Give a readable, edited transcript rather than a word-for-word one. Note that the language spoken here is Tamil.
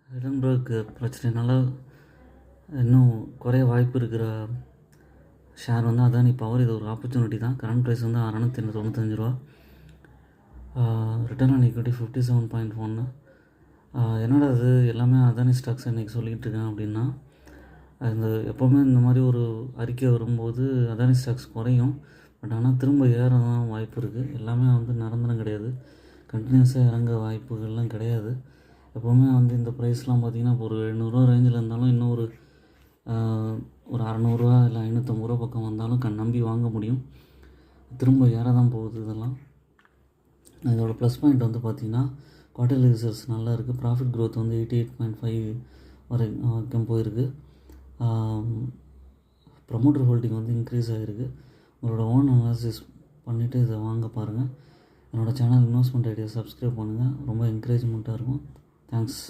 ஹிடன்பர்க் பிரச்சனைனால இன்னும் குறைய வாய்ப்பு இருக்கிற ஷேர் வந்து அதானி பவர். இது ஒரு ஆப்பர்ச்சுனிட்டி தான். கரண்ட் ப்ரைஸ் வந்து 695 ரூபா. Return on equity 57.1. என்னடா அது எல்லாமே அதானி ஸ்டாக்ஸ் இன்றைக்கி சொல்லிகிட்டு இருக்கேன் அப்படின்னா, அந்த எப்போவுமே இந்த மாதிரி ஒரு அறிக்கை வரும்போது அதானி ஸ்டாக்ஸ் குறையும். பட் ஆனால் திரும்ப ஏற தான் வாய்ப்பு இருக்குது. எல்லாமே வந்து நிரந்தரம் கிடையாது. கண்டினியூஸாக இறங்க வாய்ப்புகள்லாம் கிடையாது. எப்போவுமே வந்து இந்த ப்ரைஸ்லாம் பார்த்திங்கன்னா இப்போ ஒரு 700 ரேஞ்சில் இருந்தாலும் இன்னும் ஒரு 600 இல்லை 550 பக்கம் வந்தாலும் நம்பி வாங்க முடியும். திரும்ப ஏற தான் போகுது இதெல்லாம். இதோட ப்ளஸ் பாயிண்ட் வந்து பார்த்திங்கன்னா குவார்ட்டர்லி ரிசல்ட்ஸ் நல்லா இருக்குது. ப்ராஃபிட் க்ரோத் வந்து 88.5 வரைக்கும் போயிருக்கு. ப்ரமோட்டர் ஹோல்டிங் வந்து இன்க்ரீஸ் ஆகிருக்கு. உங்களோட ஓன் அனாலிசிஸ் பண்ணிவிட்டு இதை வாங்க பாருங்கள். என்னோடய சேனல் இன்வெஸ்ட்மெண்ட் ஐடியா சப்ஸ்கிரைப் பண்ணுங்கள். ரொம்ப என்கரேஜ்மெண்ட்டாக இருக்கும். தேங்க்ஸ்.